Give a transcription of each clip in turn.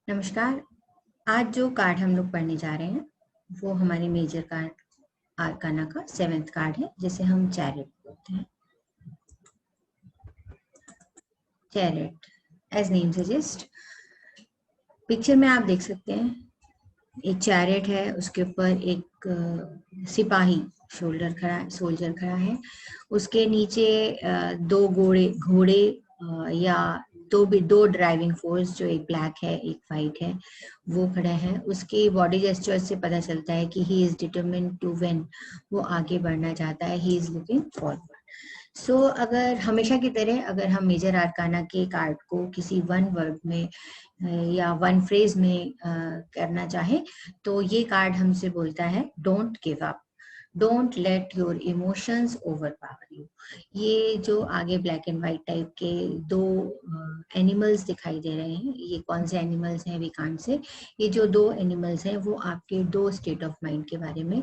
नमस्कार। आज जो कार्ड हम लोग पढ़ने जा रहे हैं वो हमारी मेजर कार्ड आर्काना का 7th कार्ड है, जिसे हम चैरिट बोलते हैं। Chariot as name suggest, picture में आप देख सकते हैं एक चैरिट है, उसके ऊपर एक सिपाही सोल्जर खड़ा है। उसके नीचे दो घोड़े या दो ड्राइविंग फोर्स, जो एक ब्लैक है एक वाइट है, वो खड़ा है। उसकी बॉडी जेस्चर से पता चलता है कि he is determined to win, वो आगे बढ़ना चाहता है, he is looking forward. So अगर हमेशा की तरह अगर हम मेजर आर्काना के कार्ड को किसी वन वर्ड में या वन फ्रेज में करना चाहे तो ये कार्ड हमसे बोलता है don't give up, don't let your emotions over power you. ये जो आगे ब्लैक एंड व्हाइट टाइप के दो एनिमल्स दिखाई दे रहे हैं, ये कौन से एनिमल्स हैं वी कांट से। ये जो दो एनिमल्स हैं वो आपके दो स्टेट ऑफ माइंड के बारे में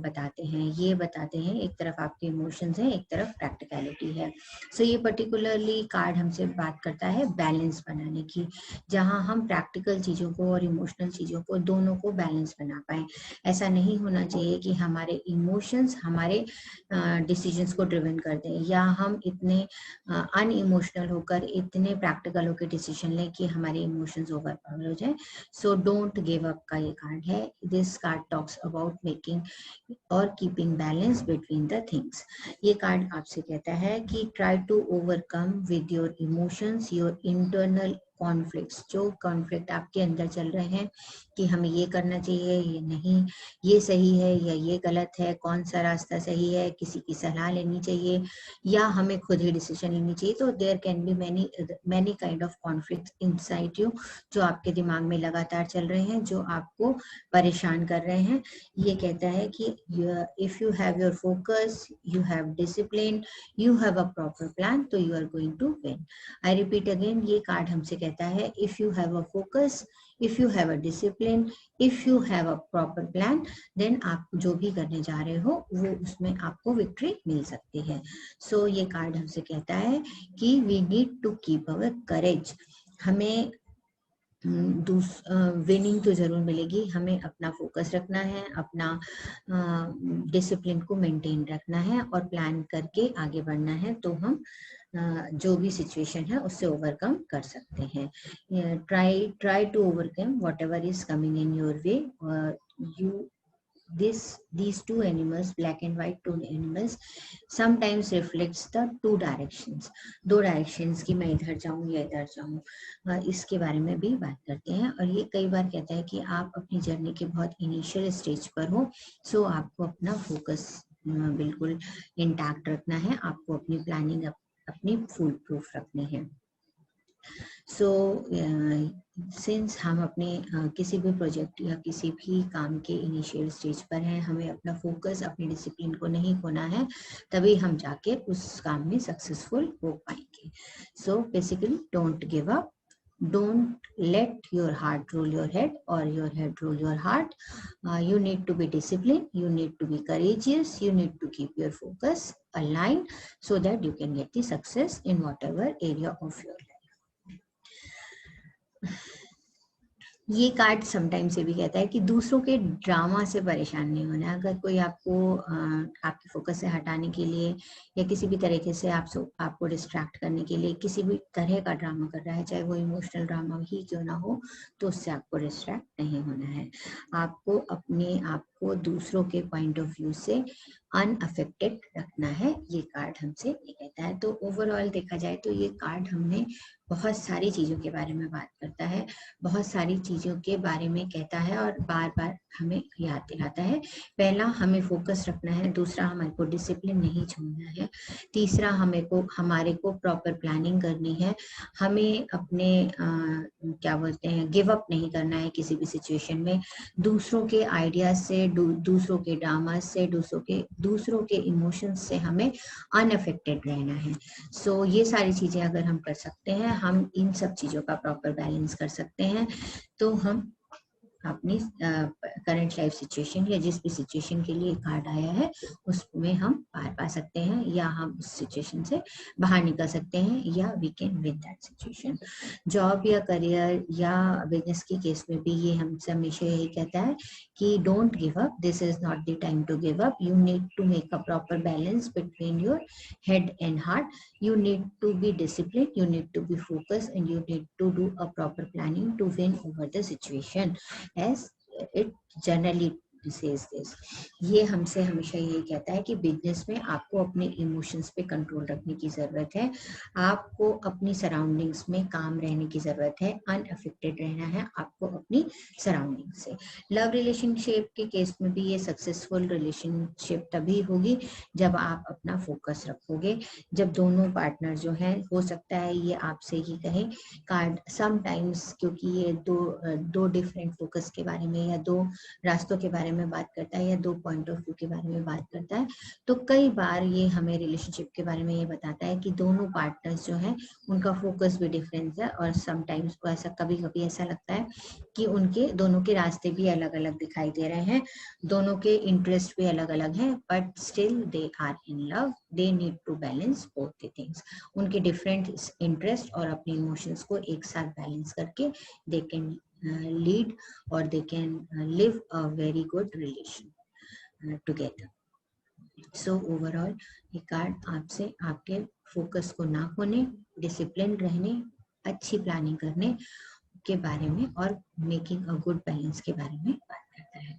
बताते हैं। ये बताते हैं एक तरफ आपके इमोशंस हैं, एक तरफ प्रैक्टिकलिटी है। सो ये पर्टिकुलरली कार्ड हमसे बात करता है बैलेंस बनाने की, जहां हम प्रैक्टिकल चीजों को और इमोशनल चीजों को दोनों को बैलेंस बना पाए। ऐसा नहीं होना चाहिए कि हमारे इमोशंस हमारे डिसीजंस को ड्रिवन कर दें, या हम इतने अनइमोशनल होकर इतने प्रैक्टिकल होकर डिसीजन लें कि हमारे इमोशंस ओवर पावर हो जाए। सो डोंट गिव अप का ये कार्ड है। This card talks about making और keeping balance between the things. ये कार्ड आपसे कहता है कि try to overcome with your emotions your internal conflicts. जो कॉन्फ्लिक्ट आपके अंदर चल रहे हैं कि हमें ये करना चाहिए, ये नहीं, ये सही है या ये गलत है, कौन सा रास्ता सही है, किसी की सलाह लेनी चाहिए या हमें खुद ही डिसीजन लेनी चाहिए। तो there can be many kind of conflict inside you, जो आपके दिमाग में लगातार चल रहे हैं, जो आपको परेशान कर रहे हैं। ये कहता है कि if you have your focus, you have discipline, you have a proper plan, तो you are going to win. I repeat again, ये कार्ड हमसे कहता है if you have a focus, if you have a discipline, if you have a proper plan, then आप जो भी करने जा रहे हो वो उसमें आपको विक्ट्री मिल सकती है। सो ये कार्ड हमसे कहता है कि we need to keep our courage. हमें विनिंग तो जरूर मिलेगी, हमें अपना फोकस रखना है, अपना डिसिप्लिन को मेंटेन रखना है और प्लान करके आगे बढ़ना है, तो हम जो भी सिचुएशन है उससे ओवरकम कर सकते हैं। Try to overcome whatever is coming in your way. You these two animals, black and white two animals, sometimes reflects the two directions. दो डायरेक्शंस की मैं इधर जाऊं या इधर जाऊं, इसके बारे में भी बात करते हैं। और ये कई बार कहता है कि आप अपनी जर्नी के बहुत इनिशियल स्टेज पर हो, सो आपको अपना फोकस बिल्कुल इंटैक्ट रखना है, आपको अपनी प्लानिंग अपनी फुल प्रूफ रखनी है। सो सिंस हम अपने किसी भी प्रोजेक्ट या किसी भी काम के इनिशियल स्टेज पर हैं, हमें अपना फोकस अपनी डिसिप्लिन को नहीं खोना है, तभी हम जाके उस काम में सक्सेसफुल हो पाएंगे। So basically don't give up, don't let your heart rule your head or your head rule your heart. You need to be disciplined, you need to be courageous, you need to keep your focus aligned so that you can get the success in whatever area of your life. ये card sometimes ये भी कहता है कि दूसरों के drama से परेशान नहीं होना। अगर कोई आपको आपके फोकस से हटाने के लिए या किसी भी तरीके से आपको डिस्ट्रैक्ट करने के लिए किसी भी तरह का ड्रामा कर रहा है, चाहे वो इमोशनल ड्रामा ही क्यों ना हो, तो उससे आपको डिस्ट्रैक्ट नहीं होना है। आपको अपने आप को दूसरों के पॉइंट ऑफ व्यू से अनअफेक्टेड रखना है, ये कार्ड हमसे ये कहता है। तो ओवरऑल देखा जाए तो ये कार्ड हमने बहुत सारी चीजों के बारे में बात करता है, बहुत सारी चीजों के बारे में कहता है और बार बार हमें याद दिलाता है। पहला, हमें फोकस रखना है। दूसरा, हमारे को डिसिप्लिन नहीं छोड़ना है। तीसरा, हमारे को प्रॉपर प्लानिंग करनी है। हमें अपने क्या बोलते हैं, गिव अप नहीं करना है किसी भी सिचुएशन में। दूसरों के आइडियाज से, दूसरों के ड्रामा से, दूसरों के इमोशंस से हमें अनअफेक्टेड रहना है। सो ये सारी चीजें अगर हम कर सकते हैं, हम इन सब चीजों का प्रॉपर बैलेंस कर सकते हैं, तो हम अपनी करंट लाइफ सिचुएशन या जिस भी सिचुएशन के लिए कार्ड आया है उसमें हम पार पा सकते हैं, या हम उस सिचुएशन से बाहर निकल सकते हैं, या we can win that situation. Job या करियर या बिजनेस के केस में भी ये हमसे हमेशा यही कहता है कि don't give up, this is not the time to give up, you need to make a proper balance between your head and heart. You need to be disciplined, you need to be focused, and you need to do a proper planning to win over the situation, as it generally says this. ये हमसे हमेशा यही कहता है कि business में आपको अपने इमोशंस पे कंट्रोल रखने की जरूरत है, आपको अपनी सराउंडिंग्स में काम रहने की जरूरत है, अनअफेक्टेड रहना है आपको अपनी सराउंडिंग से। लव रिलेशनशिप के केस में भी ये सक्सेसफुल रिलेशनशिप तभी होगी जब आप अपना फोकस रखोगे, जब दोनों पार्टनर जो हैं, हो सकता है ये आपसे ही कहे कार्ड समटाइम्स, क्योंकि ये दो डिफरेंट फोकस के बारे में या दो रास्तों के बारे में बात करता है या दो पॉइंट ऑफ व्यू के बारे में बात करता है, तो कई बार ये हमें रिलेशनशिप के बारे में ये बताता है कि दोनों पार्टनर्स जो हैं उनका फोकस भी डिफरेंस है, और समटाइम्स को ऐसा कभी कभी ऐसा लगता है कि उनके दोनों के रास्ते भी अलग अलग दिखाई दे रहे हैं, दोनों के इंटरेस्ट भी अलग अलग हैं, but still they are in love, they need to balance both the things. उनके डिफरेंट इंटरेस्ट और अपने इमोशंस को एक साथ बैलेंस करके दे कैन लीड और they can live a very good relation together. So overall ये कार्ड आपसे आपके फोकस को ना खोने, डिसिप्लिन रहने, अच्छी प्लानिंग करने के बारे में और मेकिंग अ गुड बैलेंस के बारे में बात करता है।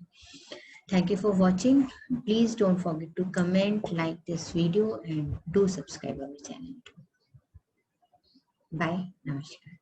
Thank you for watching. Please don't forget to comment, like this video, and do subscribe our channel. Bye. Namaskar.